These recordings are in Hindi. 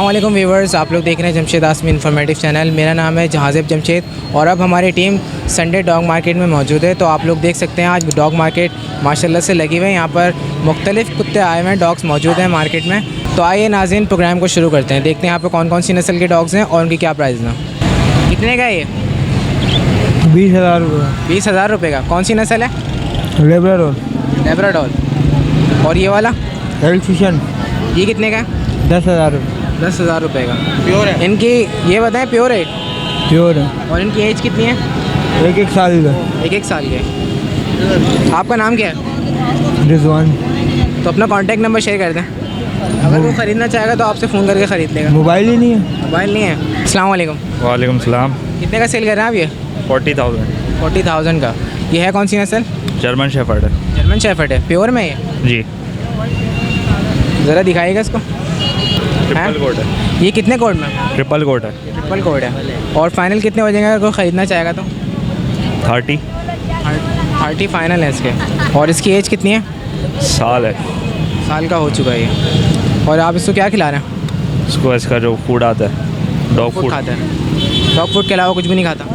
अस्सलाम वालेकुम व्यूवर्स, आप लोग देख रहे हैं जमशेद आसमी इन्फॉर्मेटिव चैनल। मेरा नाम है जहाज़ेब जमशेद और अब हमारी टीम संडे डॉग मार्केट में मौजूद है। तो आप लोग देख सकते हैं आज डॉग मार्केट माशाल्लाह से लगी हुई है। यहाँ पर मुख्तलिफ़ कुत्ते आए हुए हैं, डॉग्स मौजूद हैं मार्केट में। तो आइए नाज़रीन, प्रोग्राम को शुरू करते हैं। देखते हैं यहाँ पर कौन कौन सी नस्ल के डॉग्स हैं और उनकी क्या प्राइस हैं। कितने का है ये? 20,000 रुपये। 20,000 रुपये का। कौन सी नस्ल है? लेब्राडोर। और ये वाला एल्फिशन ये कितने का है? 10,000 रुपये। 10,000 रुपये का। प्योर है। इनकी ये बताएं, प्योर है? प्योर है। और इनकी एज कितनी है? एक साल का। एक साल के। आपका नाम क्या है? रिजवान। तो अपना कांटेक्ट नंबर शेयर कर दें, अगर वो ख़रीदना चाहेगा तो आपसे फ़ोन करके ख़रीद लेगा। मोबाइल ही नहीं है। मोबाइल नहीं है। अस्सलाम वालेकुम। वालेकुम सलाम। कितने का सेल कर रहे हैं आप ये? 40,000। 40,000 का। ये है कौन सी नस्ल? जर्मन शेफर्ड है। जर्मन शेफर्ड है। प्योर में ये? जी। ज़रा दिखाइएगा इसको। ट्रिपल कोट है। ये कितने कोड में? ट्रिपल कोट है। ट्रिपल कोड है। और फाइनल कितने हो जाएंगे अगर कोई ख़रीदना चाहेगा तो? 30 फाइनल है इसके। और इसकी एज कितनी है? साल है। साल का हो चुका है ये। और आप इसको क्या खिला रहे हैं? इसको इसका जो फूड आता है, डॉग फूड खाता है। डॉग फूड के अलावा कुछ भी नहीं खाता?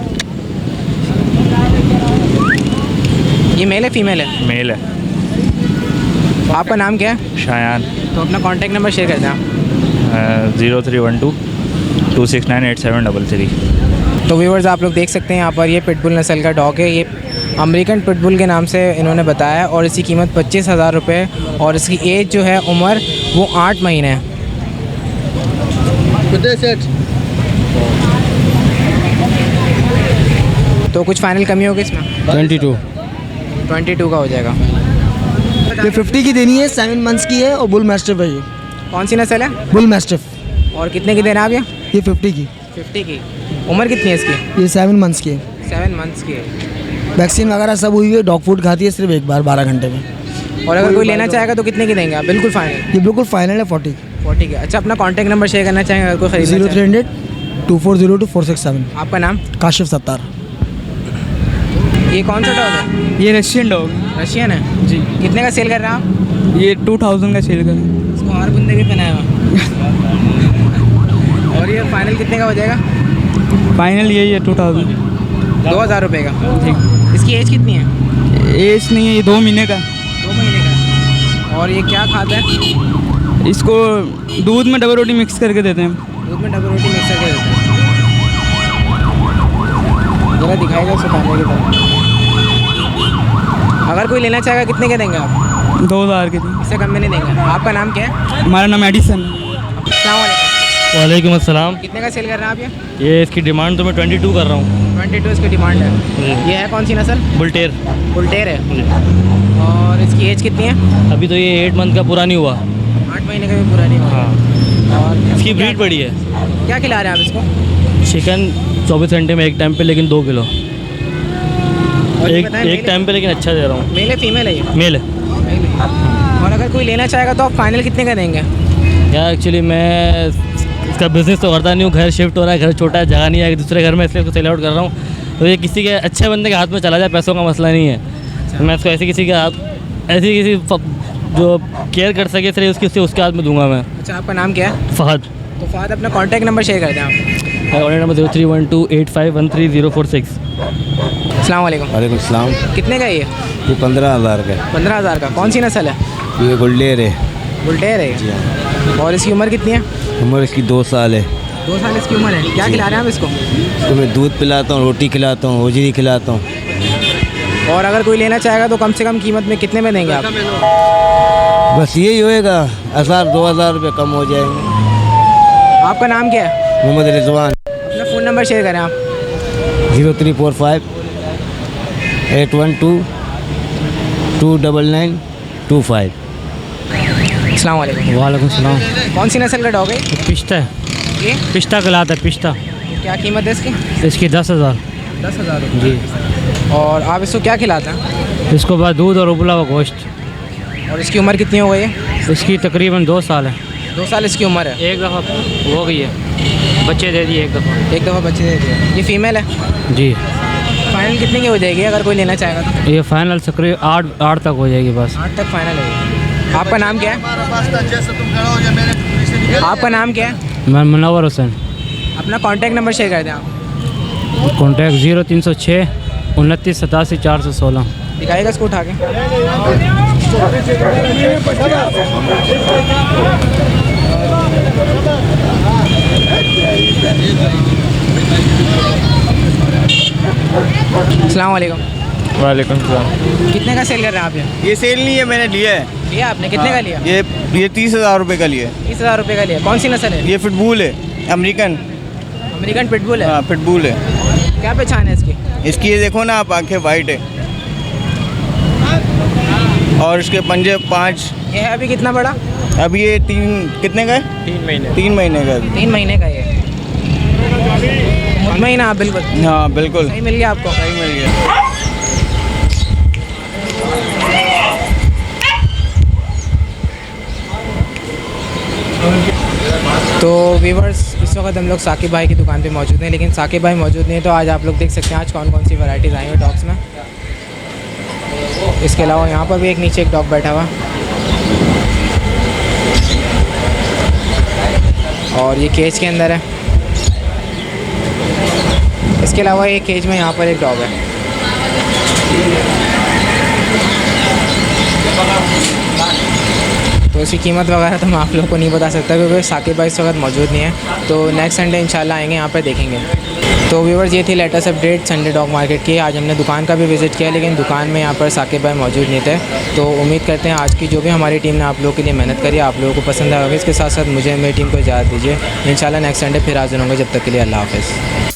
ये मेल है फीमेल है? मेल है। आपका नाम क्या है? शायान। तो अपना कांटेक्ट नंबर शेयर कर दें आप। 0312 269 8733। तो व्यूवर्स, आप लोग देख सकते हैं यहाँ पर ये पिटबुल नस्ल का डॉग है। ये अमेरिकन पिटबुल के नाम से इन्होंने बताया है और इसकी कीमत 25,000 रुपये और इसकी एज जो है, उम्र, वो 8 महीने है। तो कुछ फाइनल कमी होगी इसमें? 22 का हो जाएगा। ये 50 की देनी है, 7 मंथ्स की है और बुल मैस्टिफ है। ये कौन सी नस्ल है? Bull mastiff. और कितने की देना आप ये? ये 50 की। 50 की। उम्र कितनी है इसकी? ये 7 मंथ्स की है। 7 मंथ्स की है। वैक्सीन वगैरह सब हुई है। डॉग फूड खाती है सिर्फ एक बार 12 घंटे में। और अगर कोई लेना चाहेगा तो कितने की देंगे आप? बिल्कुल फाइनल? ये बिल्कुल फाइनल है 40 की। अच्छा, अपना कांटेक्ट नंबर शेयर करना चाहेंगे अगर कोई खरीदना चाहे? 0300 2402 467। आपका नाम? काशिफ सत्तार। ये कौन सा डॉग है? ये रशियन डॉग। रशियन है जी। कितने का सेल कर रहे हैं आप? ये 2000 का सेल कर। इसको और बंदे भी पहनाया हुआ। और ये फाइनल कितने का हो जाएगा? फाइनल यही है 2000। 2,000 रुपये का। ठीक। इसकी एज कितनी है? एज नहीं है, ये 2 महीने का। 2 महीने का। और ये क्या खाता है? इसको दूध में डबल रोटी मिक्स करके देते हैं। दूध में डबल रोटी मिक्स करके देते हैं। जरा दिखाएगा इसको खाने की तरह। अगर कोई लेना चाहेगा कितने के देंगे आप? 2000 के दिन। इससे कम में नहीं देंगे। आपका नाम क्या है? हमारा नाम एडिसन। अस्सलाम वालेकुम। वालेकुम अस्सलाम। कितने का सेल कर रहे हैं आप ये? ये इसकी डिमांड तो मैं 22 कर रहा हूँ। 22 इसकी डिमांड है। ये है कौन सी नस्ल? बुलटेर। बुलटेर है। और इसकी एज कितनी है? अभी तो ये 8 मंथ का पूरा नहीं हुआ। 8 महीने का भी पूरा नहीं हुआ। हाँ। और इसकी ब्रीड बड़ी है। क्या खिला रहे हैं आप इसको? चिकन 24 घंटे में एक टाइम पे, लेकिन 2 किलो और ये एक बताएं, एक टाइम पे, लेकिन अच्छा दे रहा हूँ। मेल है फीमेल है ये? मेल है। मेल है। और अगर कोई लेना चाहेगा तो आप फाइनल कितने का देंगे? यार एक्चुअली मैं इसका बिज़नेस तो करता नहीं हूँ, घर शिफ्ट हो रहा है, घर छोटा है, जगह नहीं है दूसरे घर में, इसलिए इसको सेल आउट कर रहा हूँ। तो ये किसी के अच्छे बंदे के हाथ में चला जाए, पैसों का मसला नहीं है। मैं इसको ऐसे किसी के हाथ, ऐसी किसी जो केयर कर सके सिर्फ उसके हाथ में दूंगा मैं। अच्छा, आपका नाम क्या है? फ़हद। तो फ़हद, अपना कॉन्टैक्ट नंबर शेयर कर दें आप। ऑर्डर नंबर 0312 8513 अस्सलाम वालेकुम। वालेकुम सलाम। कितने का है ये? ये 15,000 का। 15,000 का। कौन सी नस्ल है? ये गुल्डेर है। बुलटेर है। जी हाँ। और इसकी उम्र कितनी है? उम्र इसकी 2 साल है। 2 साल इसकी उम्र है। क्या खिला रहे हैं आप इसको? तो मैं दूध पिलाता हूँ, रोटी खिलाता हूँ, होजरी खिलाता हूँ। और अगर कोई लेना चाहेगा तो कम से कम कीमत में कितने में देंगे आप? बस यही होएगा, 1,000-2,000 रुपये कम हो जाएंगे। आपका नाम क्या है? मोहम्मद रिजवान। अपना फ़ोन नंबर शेयर करें आप। 0345 812 299 25। अस्सलाम वालेकुम। वालेकुम सलाम। कौन सी नस्ल का डॉग है पिस्ता है। ये? पिस्ता कहलाता है, पिस्ता। क्या कीमत है इसकी? इसकी 10,000। 10,000 रुपये। जी। और आप इसको क्या खिलाते हैं? इसको बाद दूध और उबला हुआ गोश्त। और इसकी उम्र कितनी हो गई है? इसकी तकरीबन 2 साल है। 2 साल इसकी उम्र है। एक दफ़ा हो गई है, बच्चे दे दिए एक दफ़ा। बच्चे दे दिए। ये फीमेल है? जी। फाइनल कितने की हो जाएगी अगर कोई लेना चाहेगा तो? ये फाइनल तकरीबन 8 तक हो जाएगी बस। 8 तक फाइनल है। आपका नाम क्या है? आपका नाम क्या है? मैं मुनव्वर हुसैन। अपना कॉन्टैक्ट नंबर शेयर कर दें आप। कॉन्टैक्ट 0306 29 87 416। दिखाइएगा इसको उठा के। अस्सलाम वालेकुम। वालेकुम सलाम। कितने का सेल कर रहे हैं आप ये? ये सेल नहीं है, मैंने लिया है। लिया आपने? कितने का लिया? ये 30,000 रुपये का लिया है। 30,000 रुपये का लिया। कौन सी नस्ल है? ये पिटबुल है, अमेरिकन। अमेरिकन पिटबुल है? हाँ, पिटबुल है। क्या पहचान है इसकी? इसकी ये देखो ना आप, आंखें वाइट है और इसके पंजे 5। ये है अभी कितना बड़ा? अब ये 3 कितने का है? 3 महीने का अभी। 3 महीने का ये। मुतमईन आप बिल्कुल? हाँ बिल्कुल, सही मिल गया आपको? सही मिल गया। तो व्यूवर्स, इस वक्त हम लोग साकिब भाई की दुकान पे मौजूद हैं, लेकिन साकिब भाई मौजूद नहीं है। तो आज आप लोग देख सकते हैं आज कौन कौन सी वैरायटीज़ आई हैं डॉग्स में। इसके अलावा यहाँ पर भी एक नीचे एक डॉग बैठा हुआ और ये केज के अंदर है। इसके अलावा एक केज में यहाँ पर एक डॉग है। तो इसकी कीमत वगैरह तो मैं आप लोगों को नहीं बता सकता क्योंकि साकिब भाई इस वक्त मौजूद नहीं है। तो नेक्स्ट संडे इंशाल्लाह आएंगे, यहाँ पर देखेंगे। तो व्यूवर्स, ये थी latest update Sunday dog market की। आज हमने दुकान का भी विज़िट किया, लेकिन दुकान में यहाँ पर साकिब भाई मौजूद नहीं थे। तो उम्मीद करते हैं आज की जो भी हमारी टीम ने आप लोगों के लिए मेहनत करी आप लोगों को पसंद आएगा। इसके साथ साथ मुझे मेरी टीम को इजाज़त दीजिए। इंशाल्लाह नेक्स्ट संडे फिर हाज़िर होंगे। जब तक के लिए अल्लाह हाफ़िज़।